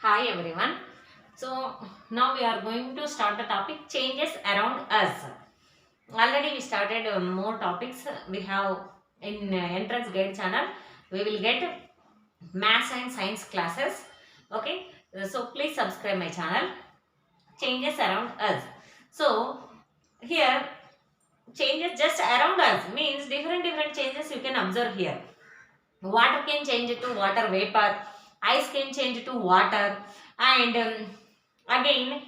Hi everyone. So now we are going to start the topic changes around us. Already we started more topics. We have in entrance guide channel. We will get maths and science classes. Okay. So please subscribe my channel. Changes around us. So here changes just around us means different changes you can observe here. Water can change to water vapor, ice can change to water, and again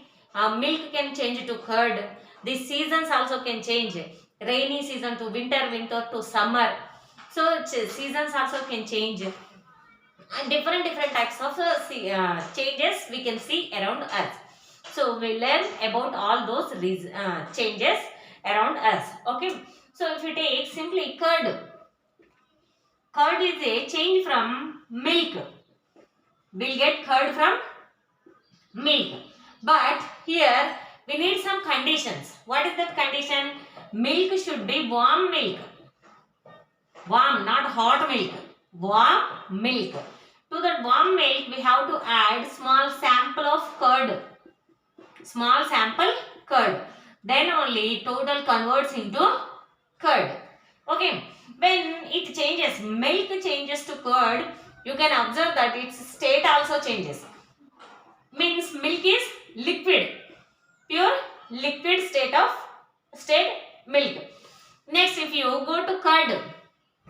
milk can change to curd. The seasons also can change, rainy season to winter, winter to summer. So seasons also can change, and different types of changes we can see around us. So we learn about all those changes around us. Okay, so if you take simply curd. Curd is a change from milk. We'll get curd from milk. But here we need some conditions. What is that condition? Milk should be warm milk. Warm, not hot milk. Warm milk. To that warm milk we have to add small sample of curd. Small sample curd. Then only total converts into curd. Okay. When it changes, milk changes to curd, you can observe that its state also changes. Means milk is liquid. Pure liquid state milk. Next, if you go to curd,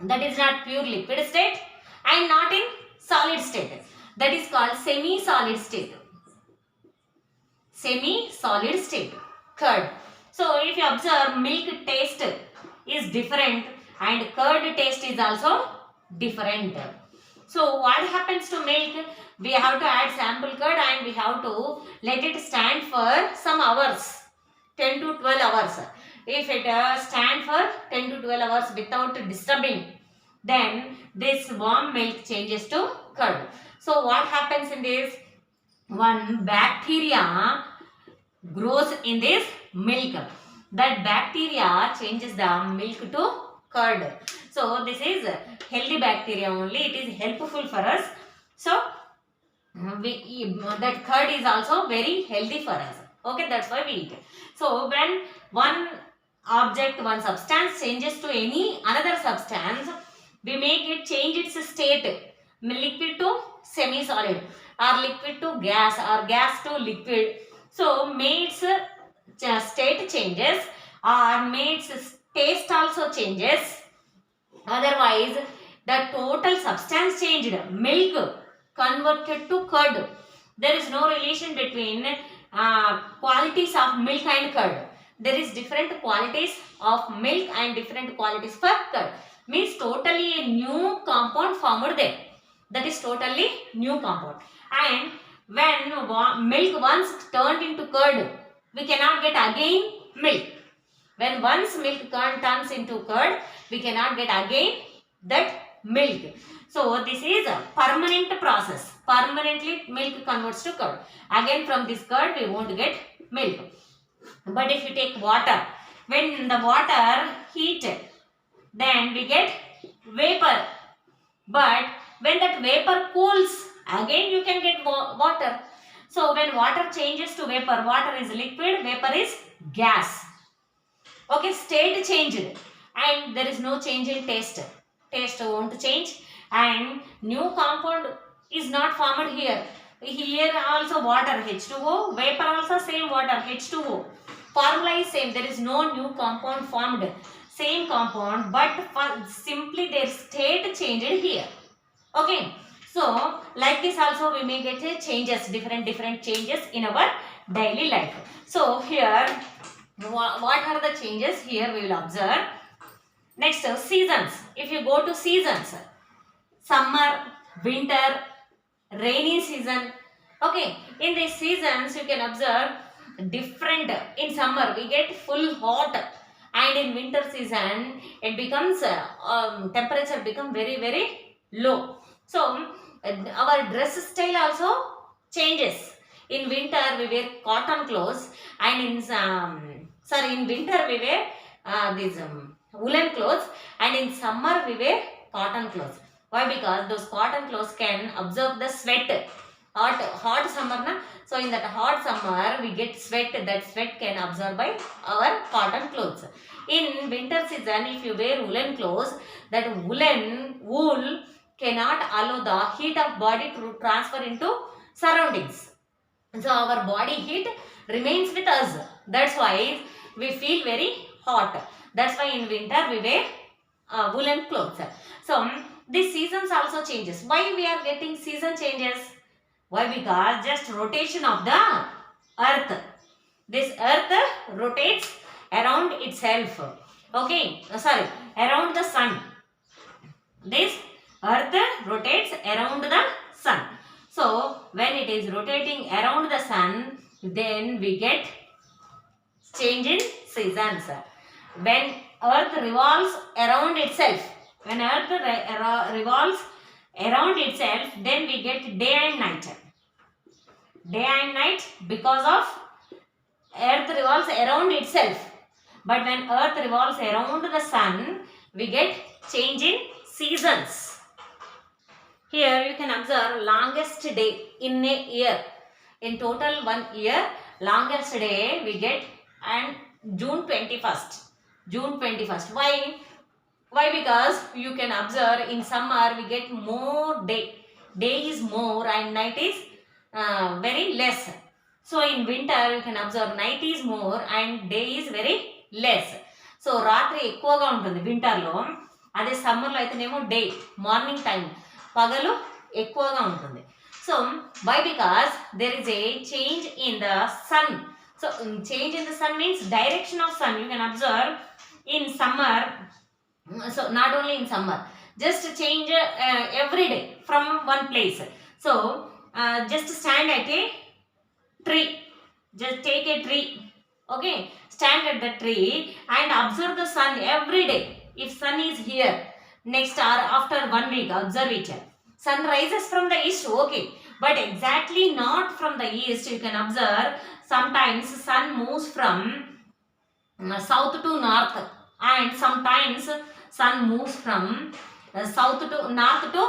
that is not pure liquid state and not in solid state. That is called semi-solid state. Semi-solid state. Curd. So, if you observe, milk taste is different and curd taste is also different. So, what happens to milk? We have to add sample curd and we have to let it stand for some hours. 10 to 12 hours. If it stand for 10 to 12 hours without disturbing, then this warm milk changes to curd. So, what happens in this? One bacteria grows in this milk. That bacteria changes the milk to curd. So this is healthy bacteria only. It is helpful for us. So that curd is also very healthy for us. Okay, that's why we eat. So when one object, one substance changes to any another substance, we make it change its state, liquid to semi-solid, or liquid to gas, or gas to liquid. So may its state changes, or may its taste also changes. Otherwise, the total substance changed. Milk converted to curd. There is no relation between qualities of milk and curd. There is different qualities of milk and different qualities for curd. Means totally a new compound formed there. That is totally new compound. And when milk once turned into curd, we cannot get again milk. When once milk turns into curd, we cannot get again that milk. So this is a permanent process. Permanently milk converts to curd. Again from this curd we won't get milk. But if you take water, when the water heat, then we get vapor. But when that vapor cools, again you can get water. So when water changes to vapor, water is liquid, vapor is gas. Okay, state changed and there is no change in taste. Taste won't change and new compound is not formed here. Here also water H2O, vapor also same water H2O. Formula is same, there is no new compound formed. Same compound but simply their state changed here. Okay, so like this also we may get changes, different changes in our daily life. So here what are the changes here we will observe. Next, seasons. If you go to seasons, summer, winter, rainy season. Okay, in these seasons you can observe different. In summer we get full hot and in winter season it becomes temperature become very low. So our dress style also changes. In winter we wear cotton clothes and in winter we wear these woolen clothes and in summer we wear cotton clothes. Why? Because those cotton clothes can absorb the sweat hot summer na. So in that hot summer we get sweat. That sweat can absorb by our cotton clothes. In winter season, if you wear woolen clothes, that wool cannot allow the heat of body to transfer into surroundings. So our body heat remains with us. That's why we feel very hot. That's why in winter we wear woolen clothes. So this seasons also changes. Why we are getting season changes? Why? Because just rotation of the earth. This earth rotates around itself. Okay, sorry, around the sun. This earth rotates around the sun. So when it is rotating around the sun, then we get change in seasons. When earth revolves around itself, revolves around itself, then we get day and night. Day and night because of earth revolves around itself. But when earth revolves around the sun, we get change in seasons. Here you can observe longest day in a year. In total 1 year, longest day we get and June 21st. June 21st. Why? Why? Because you can observe in summer we get more day. Day is more and night is very less. So in winter you can observe night is more and day is very less. So రాత్రి ఎక్కువగా ఉంటుంది వింటర్లో, అదే సమ్మర్లో అయితేనేమో day morning time పగలు ఎక్కువగా ఉంటుంది. So why? Because there is a change in the sun. So change in the sun means direction of sun. You can observe in summer. So not only in summer, just change every day from one place. So just stand at a tree. Just take a tree. Okay, stand at the tree and observe the sun every day. If sun is here, next or after 1 week, observe it. Sun rises from the east, okay, but exactly not from the east. You can observe sometimes sun moves from south to north, and sometimes sun moves from south to north to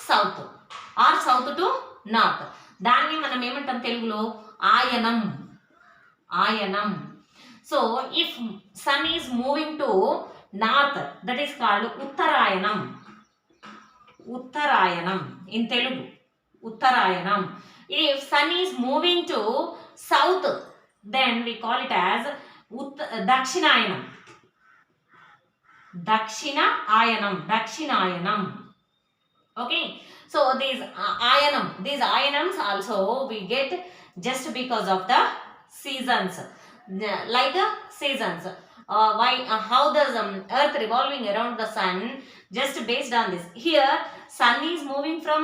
south or south to north. దాన్ని మనం ఏమంటాం తెలుగులో ఆయనం. Ayanam. So if sun is moving to north, that is called Uttarayanam. Uttarayanam in Telugu. Uttarayanam. If sun is moving to south, then we call it as Dakshinayanam. Dakshinayanam. Dakshinayanam. Okay. So these ayanams also we get just because of the seasons, like seasons. Why? How does earth revolving around the sun? Just based on this. Here sun is moving from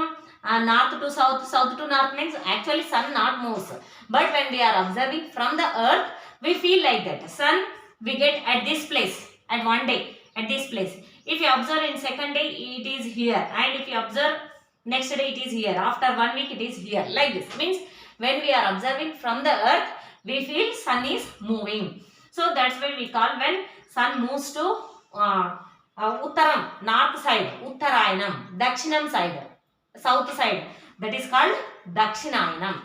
north to south. South to north means actually sun not moves, but when we are observing from the earth, we feel like that sun we get at this place at one day at this place. If you observe in second day, it is here, and if you observe next day, it is here. After 1 week, it is here. Like this means when we are observing from the earth, we feel sun is moving. So that's why we call when sun moves to Uttaram, north side, Uttarayanam, Dakshinam side, south side, that is called Dakshinayanam.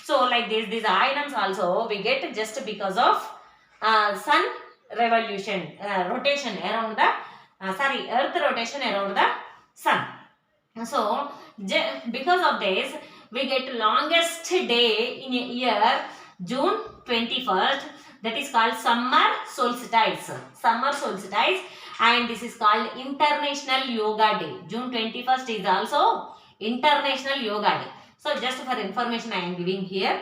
So like this, these ayanams also we get just because of sun revolution, rotation around the, earth rotation around the sun. So because of this, we get longest day in a year, June 21st. That is called summer solstice. Summer solstice, and this is called International Yoga Day. June 21st is also International Yoga Day. So just for information I am giving here.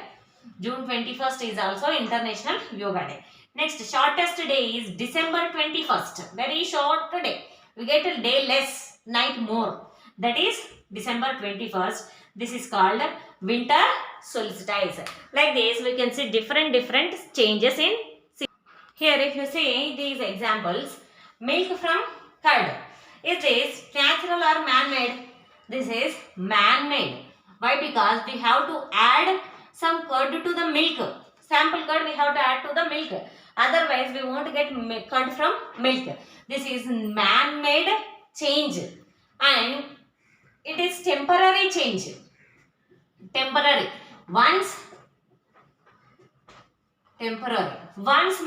June 21st is also International Yoga Day. Next, shortest day is December 21st. Very short day. We get a day less, night more. That is December 21st. This is called winter solstice. Like this, we can see different changes in. Here, if you see these examples, milk from curd. Is this natural or man-made? This is man-made. Why? Because we have to add some curd to the milk. Sample curd we have to add to the milk. Otherwise, we won't get curd from milk. This is man-made change, and it is temporary change. temporary. Once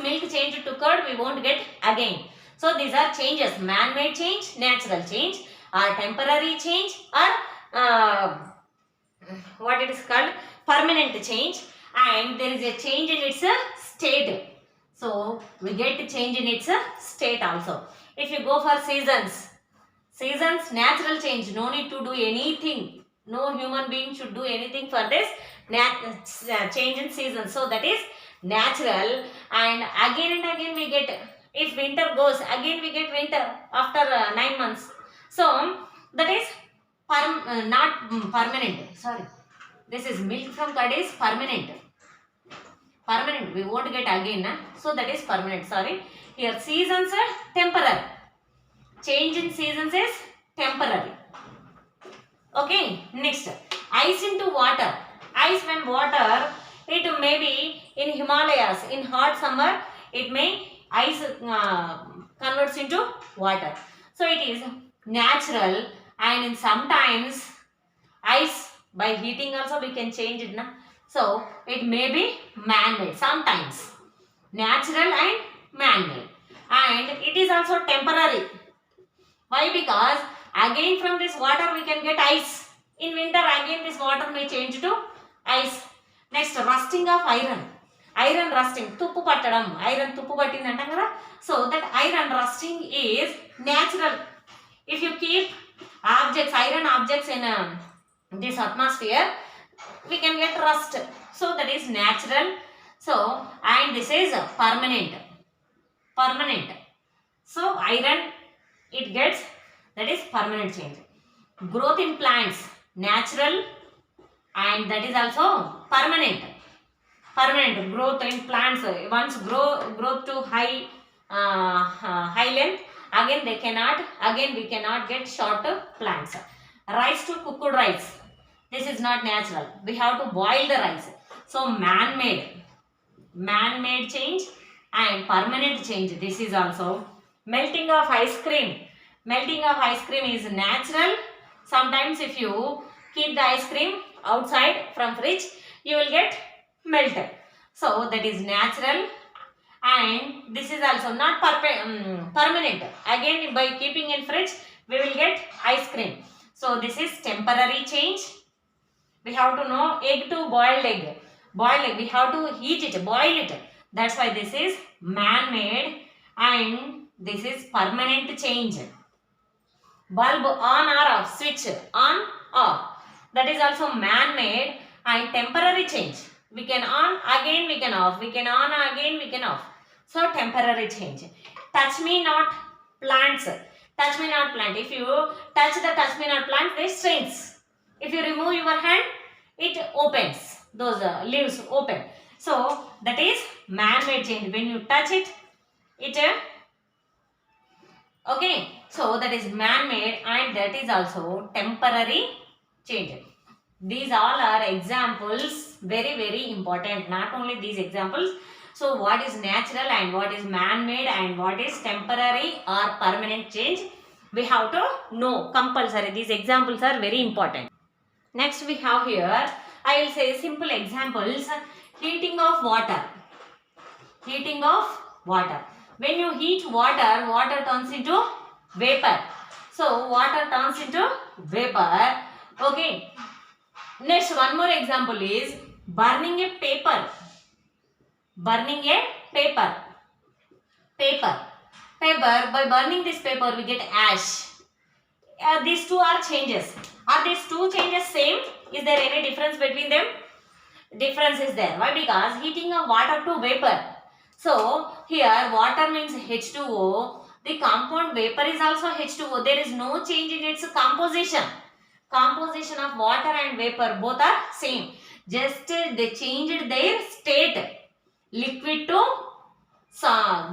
milk changed to curd, we won't get again. So these are changes: man-made change, natural change, or temporary change, or what it is called, permanent change. And there is a change in its state. So we get a change in its state also. If you go for seasons, natural change, no need to do anything. No human being should do anything for this change in season. So that is natural. And again we get, if winter goes, again we get winter after 9 months. So that is not permanent. Sorry, this is milk from curd is permanent. We won't get again, na? So that is permanent. Sorry, here seasons are temporary. Change in seasons is temporary. Okay, next, ice into water. Ice when water, it may be in Himalayas, in hot summer, it may ice converts into water. So it is natural, and in sometimes ice by heating also we can change it, na? So it may be man-made, sometimes natural and man-made, and it is also temporary. Why? Because again from this water we can get ice. In winter again this water may change to ice. Next, rusting of iron. Iron rusting, tuppu pattadam. Iron tuppu pattindi antam kada. So that iron rusting is natural. If you keep objects, iron objects in this atmosphere, we can get rust. So that is natural. So, and this is permanent. So iron, it gets, that is permanent change. Growth in plants, natural, and that is also permanent. Growth in plants, once growth to high length, again we cannot get short plants. Rice to cooked rice, this is not natural. We have to boil the rice. So man-made change and permanent change. This is also melting of ice cream. Melting of ice cream is natural. Sometimes if you keep the ice cream outside from fridge, you will get melted. So that is natural, and this is also not permanent. Again by keeping in fridge, we will get ice cream. So this is temporary change. We have to know egg to boiled egg. We have to heat it, boil it. That's why this is man-made, and this is permanent change. Bulb on or off, switch on, off. That is also man-made and temporary change. We can on, again we can off. We can on, again we can off. So temporary change. Touch me not plants. Touch me not plant. If you touch the touch me not plant, they shrinks. If you remove your hand, it opens. Those leaves open. So that is man-made change. When you touch it, okay. So that is man-made, and that is also temporary change. These all are examples, very important. Not only these examples. So what is natural and what is man-made and what is temporary or permanent change, we have to know compulsory. These examples are very important. Next we have here, I will say simple examples. Heating of water. When you heat water, water turns into vapor. So water turns into vapor. Okay. Next, one more example is burning a paper. By burning this paper, we get ash. These two are changes. Are these two changes same? Is there any difference between them? Difference is there. Why? Because heating of water to vapor. So here water means H2O. The compound vapor is also H2O. There is no change in its composition. Composition of water and vapor both are same. Just they changed their state. Liquid to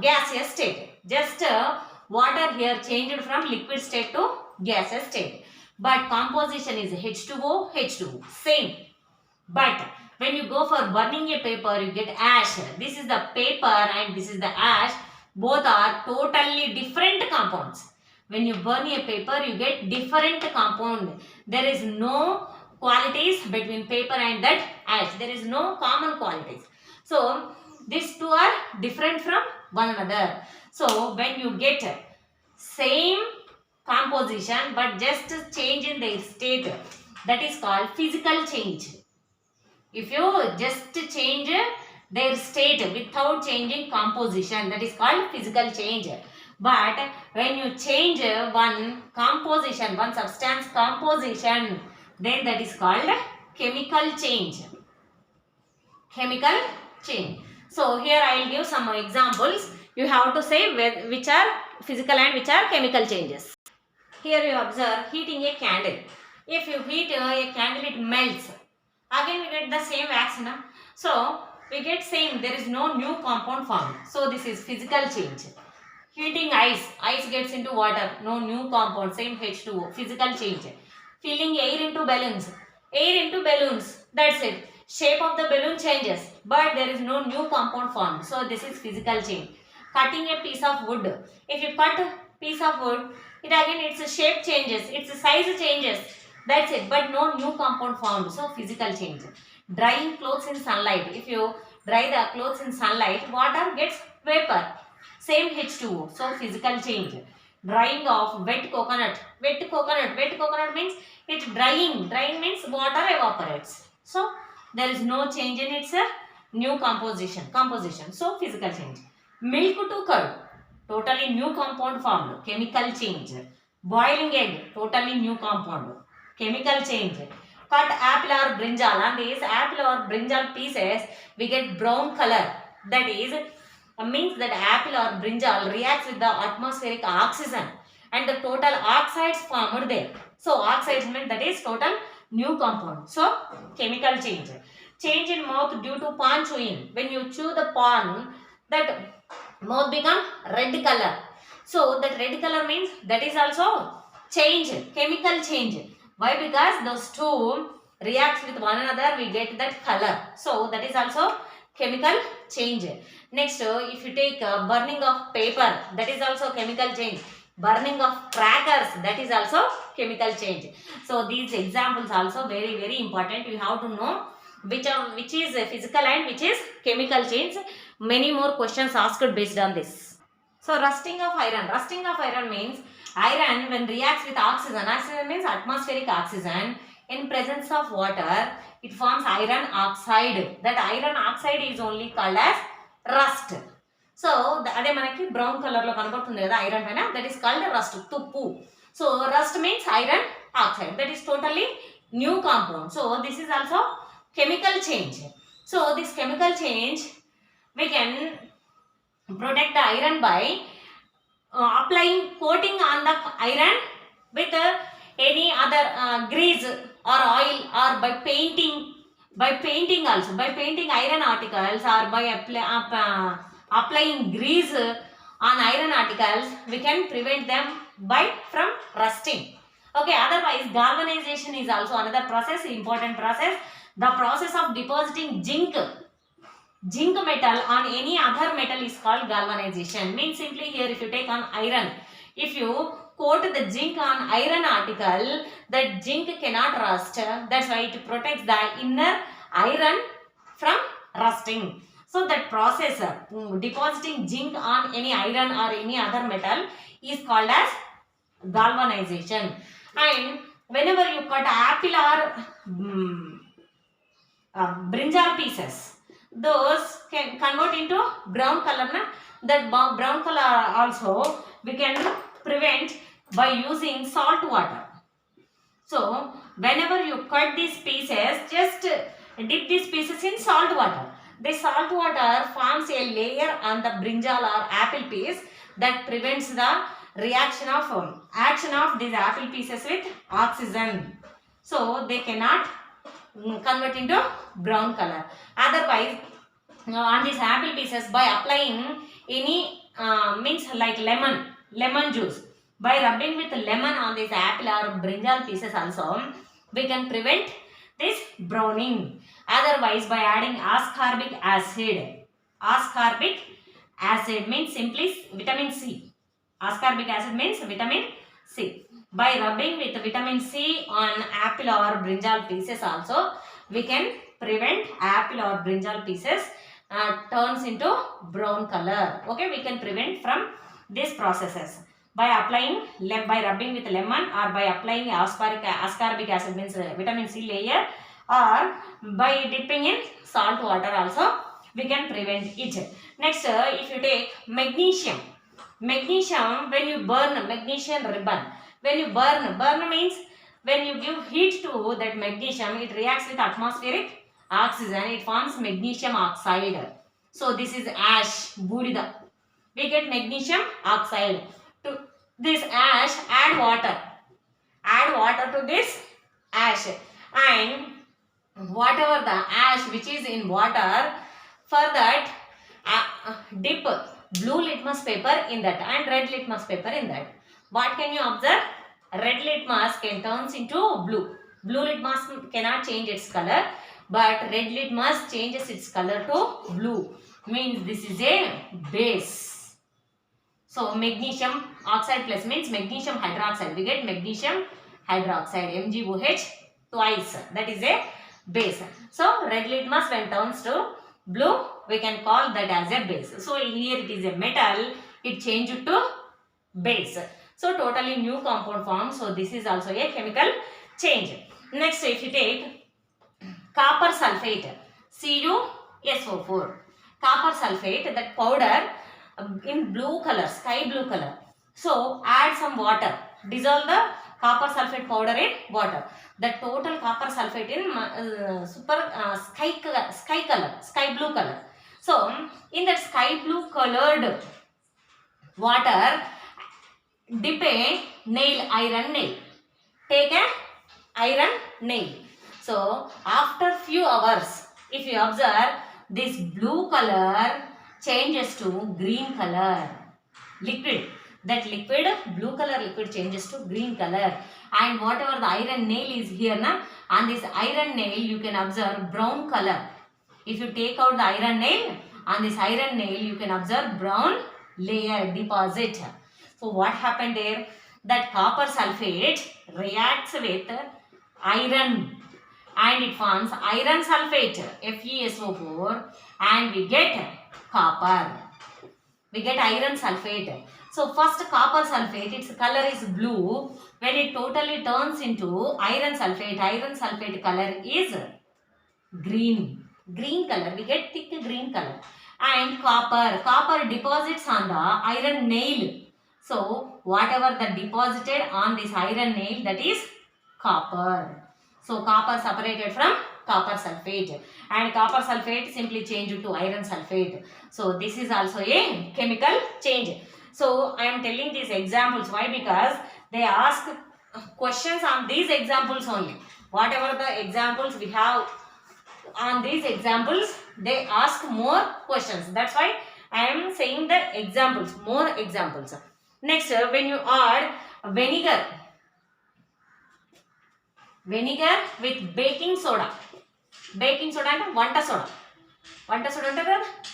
gaseous state. Just water here changed from liquid state to gaseous state. But composition is H2O, same. But when you go for burning a paper, you get ash. This is the paper and this is the ash. Both are totally different compounds. When you burn a paper, you get different compound. There is no qualities between paper and that ash. There is no common qualities. So these two are different from one another. So when you get same composition but just change in their state, that is called physical change. If you just change their state without changing composition, that is called physical change. But when you change one composition, one substance composition, then that is called chemical change. Chemical change. So here I will give some examples. You have to say which are physical and which are chemical changes. Here you observe heating a candle. If you heat a candle, it melts. Again we get the same wax. Na? So we get same, there is no new compound formed. So this is physical change. Heating ice, ice gets into water, no new compound, same H2O, physical change. Filling air into balloons, that's it. Shape of the balloon changes, but there is no new compound formed. So this is physical change. Cutting a piece of wood, if you cut a piece of wood, it again its shape changes, its size changes, that's it, but no new compound formed. So physical change. Drying clothes in sunlight, if you dry the clothes in sunlight, water gets vapor, same H2O, so physical change. Drying of wet coconut means it's drying means water evaporates, so there is no change in its new composition, so physical change. Milk to curd, totally new compound formed, chemical change. Boiling egg, totally new compound, chemical change. Cut apple or brinjal, and these apple or brinjal pieces we get brown color, that is means that apple or brinjal reacts with the atmospheric oxygen and the total oxides formed there. So oxides means that is total new compound. So chemical change. Change in mouth due to pan chewing. When you chew the pan, that mouth become red color. So that red color means that is also change, chemical change. Why? Because those two reacts with one another, we get that color. So that is also chemical change. Next, if you take burning of paper, that is also chemical change. Burning of crackers, that is also chemical change. So these examples also very important. You have to know which is physical and which is chemical change. Many more questions asked based on this. So rusting of iron. Rusting of iron means iron when reacts with oxygen. Oxygen means atmospheric oxygen. In presence of water, it forms iron oxide. That iron oxide is only called as rust. So అదే మనకి brown colour లో కనబడుతుంది కదా iron పైన, that is called rust, తుప్పు. So rust means iron oxide, that is totally new compound. So this is also chemical change. So this chemical change we can protect the iron by applying coating on the iron with any other grease or oil, or by painting also, by painting iron articles, or by applying grease on iron articles, we can prevent them from rusting. Okay, otherwise galvanization is also another process, important process. The process of depositing zinc metal on any other metal is called galvanization. Means simply here, if you take on iron, if you coat the zinc on iron article, that zinc cannot rust. That's why it protects the inner iron from rusting. So that process, depositing zinc on any iron or any other metal, is called as galvanization. And whenever you cut apple or brinjal pieces, those can convert into brown color. That brown color also we can prevent by using salt water. So whenever you cut these pieces, just dip these pieces in salt water. This salt water forms a layer on the brinjal or apple piece that prevents the action of these apple pieces with oxygen. So they cannot convert into brown color. Otherwise, on these apple pieces, by applying any means like lemon juice, by rubbing with lemon on this apple or brinjal pieces also, we can prevent this browning. Otherwise, by adding ascorbic acid means simply vitamin C. Ascorbic acid means vitamin C. By rubbing with vitamin C on apple or brinjal pieces also, we can prevent apple or brinjal pieces turns into brown color. Okay, we can prevent from these processes by applying by rubbing with lemon, or by applying ascorbic acid means vitamin C layer, or by dipping in salt water also we can prevent it. Next, if you take magnesium, when you burn magnesium ribbon, when you burn means when you give heat to that magnesium, it reacts with atmospheric oxygen, it forms magnesium oxide. So this is ash, budida. We get magnesium oxide. To this ash, add water to this ash, and whatever the ash which is in water, for that dip blue litmus paper in that and red litmus paper in that. What can you observe? Red litmus can turns into blue. Blue litmus cannot change its color, but red litmus changes its color to blue. Means this is a base. So magnesium oxide plus means magnesium hydroxide. We get magnesium hydroxide, MgOH twice. That is a base. So red litmus when turns to blue, we can call that as a base. So here it is a metal, it changed to base. So totally new compound form. So this is also a chemical change. Next, if you take copper sulfate, CuSO4. Copper sulfate, that powder in blue color, sky blue color. So add some water, dissolve the copper sulfate powder in water. The total copper sulfate in sky blue color. So in that sky blue colored water, dip a nail, iron nail. Take a iron nail. So after few hours, if you observe, this blue color changes to green color. Liquid, that liquid, blue color liquid changes to green color. And whatever the iron nail is here, on this iron nail you can observe brown color. If you take out the iron nail, on this iron nail you can observe brown layer deposit. So what happened there? That copper sulfate reacts with iron and it forms iron sulfate, FeSO4, and we get copper. We get iron sulfate. So first copper sulfate, its color is blue. When it totally turns into iron sulfate color is green. Green color, we get thick green color. And copper deposits on the iron nail. So whatever that deposited on this iron nail, that is copper. So copper separated from copper sulfate, and copper sulfate simply changed to iron sulfate. So this is also a chemical change. So I am telling these examples. Why? Because they ask questions on these examples only. Whatever the examples we have on these examples, they ask more questions. That's why I am saying the examples, more examples. Next, when you add vinegar with baking soda and vanta soda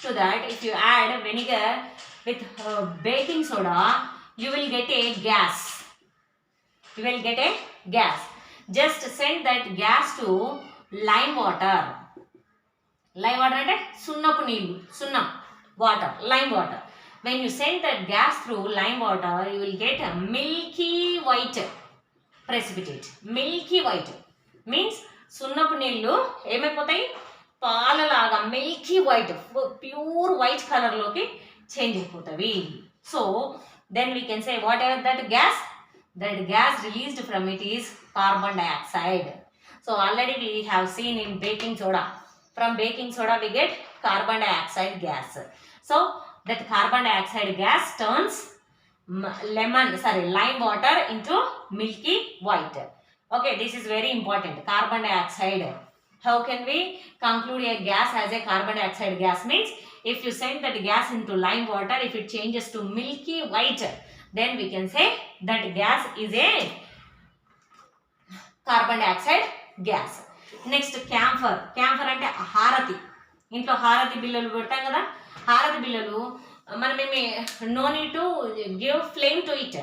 to that, if you add vinegar with baking soda, you will get a gas. Just send that gas to lime water అంటే సున్నపు నీళ్ళు, సున్నం water, lime water. When you send that gas through lime water, you will get a milky white precipitate. Milky white means సున్నపు నీళ్ళు ఏమైపోతాయి, పాలలాగా milky white, pure white కలర్లోకి change అయిపోతాయి. So then we can say whatever that gas released from it is carbon dioxide. So already we have seen in baking soda. From baking soda we get carbon dioxide gas. So that carbon dioxide gas turns lime water into milky white. Okay, this is very important. Carbon dioxide. How can we conclude a gas as a carbon dioxide gas? Means if you send that gas into lime water, if it changes to milky white, then we can say that gas is a carbon dioxide gas. Next, camphor అంటే హారతి. ఇంట్లో హారతి బిళ్ళలు పెడతాం కదా, హారతి బిళ్ళలు మనమేమి no need to give flame to it.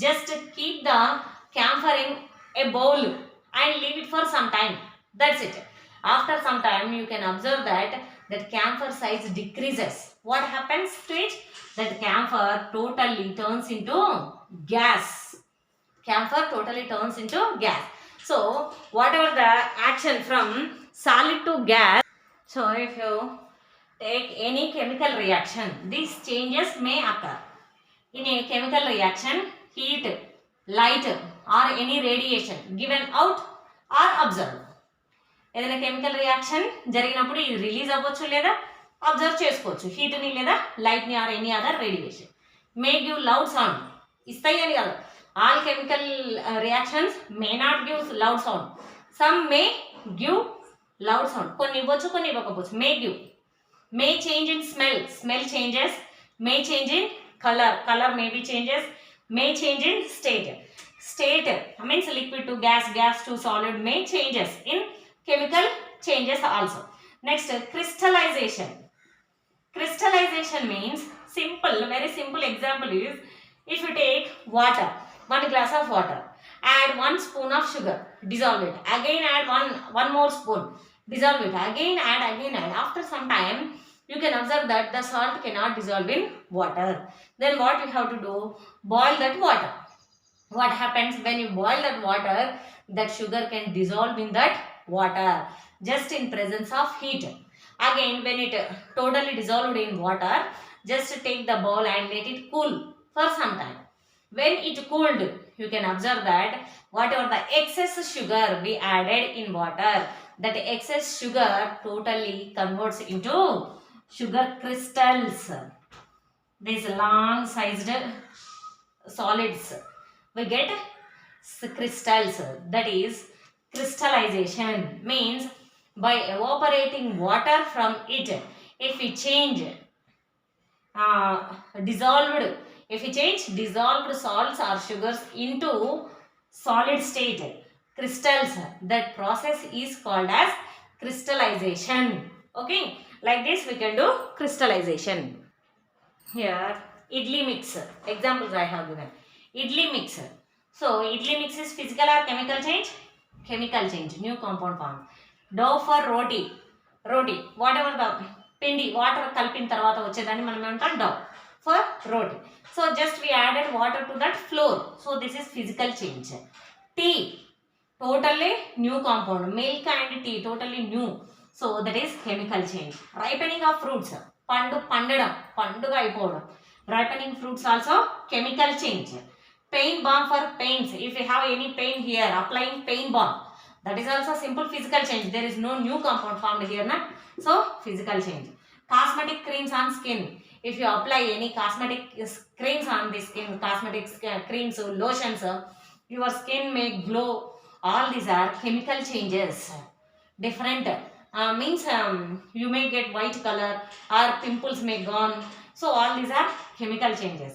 Just keep the camphor in a bowl and leave it for some time. That's it. After some time you can observe that camphor size decreases. What happens to it? That camphor totally turns into gas. Camphor totally turns into gas. So whatever the action from solid to gas, so if you take any chemical reaction, these changes may occur. In a chemical reaction, heat, light or any radiation given out or observed. ఏదైనా chemical reaction జరిగినప్పుడు ఇది release అవ్వచ్చు లేదా observe చేసుకోవచ్చు, హీట్ని లేదా లైట్ని or any other radiation. May give loud sound, ఇస్తాయి అని కాదు, all chemical reactions may not give loud sound, some may give loud sound, కొన్ని ఇవ్వచ్చు కొన్ని ఇవ్వకపోవచ్చు. May give, may change in smell, smell changes, may change in colour, colour may be changes, may change in state, state means liquid to gas, gas to solid, may changes in chemical changes also. Next, crystallization. Crystallization means simple, very simple example is, if you take water, 1 glass of water, add 1 spoon of sugar, dissolve it, again add one more spoon, dissolve it, again add. After some time you can observe that the salt cannot dissolve in water. Then what you have to do? Boil that water. What happens when you boil that water? That sugar can dissolve in that water just in presence of heat. Again, when it totally dissolved in water, just take the bowl and let it cool for some time. When it cooled, you can observe that whatever the excess sugar we added in water, that excess sugar totally converts into sugar crystals. These long sized solids we get crystals. That is crystallization. Means by evaporating water from it, if we change dissolved salts or sugars into solid state, crystals, that process is called as crystallization. Okay, like this we can do crystallization. Here idli mix examples I have given. Idli mix. So idli mix is physical or chemical change? Chemical change, new compound form. Dough for roti, whatever the పిండి water కలిపిన తర్వాత వచ్చేదాన్ని మనం ఏమంటాం? Dough for roti. So just we added water to that flour, so this is physical change. Tea, totally new compound. Milk and tea, totally new, so that is chemical change. Ripening of fruits, పండడం, పండుగ అయిపోవడం, ripening fruits also chemical change. Pain balm for pains, if you have any pain here, applying pain balm, that is also simple physical change. There is no new compound formed here, na? So physical change. Cosmetic creams on skin, if you apply any cosmetic creams on the skin, cosmetic creams, lotions, your skin may glow. All these are chemical changes. Different means you may get white color or pimples may gone. So all these are chemical changes.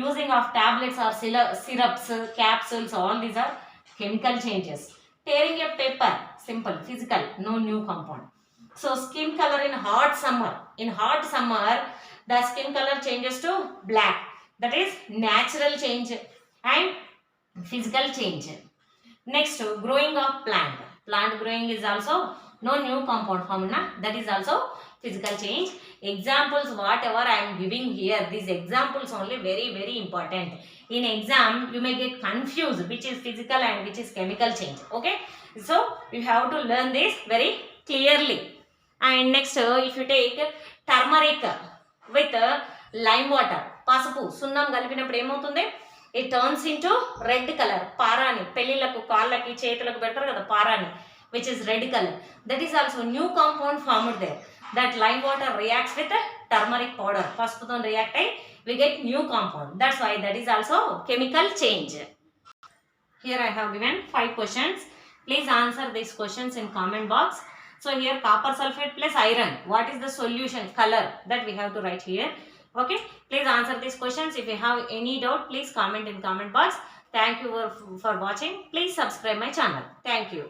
Using of tablets or syrups, capsules, all these are chemical changes. Tearing a paper, simple, physical, no new compound. So skin color in hot summer, the skin color changes to black, that is natural change and physical change. Next, growing of plant growing is also no new compound formed, that is also physical change. Examples whatever I am giving here, these examples only very very important. In exam you may get confused which is physical and which is chemical change. Okay, so you have to learn this very clearly. And next, if you take turmeric with lime water, పసుపు సున్నం కలిపినప్పుడు ఏమవుతుంది? It turns into red colour. పారాని పెళ్ళిళ్ళకు కాళ్ళకి చేతులకు పెడతారు కదా పారాని, which is red color, that is also new compound formed there. That lime water reacts with turmeric powder, పసుపుతో react అయ్యి we get new compound. That's why that is also chemical change. Here I have given 5 questions. Please answer these questions in comment box. So here copper sulfate plus iron, what is the solution color, that we have to write here. Okay, please answer these questions. If you have any doubt, please comment in comment box. Thank you for watching. Please subscribe my channel. Thank you.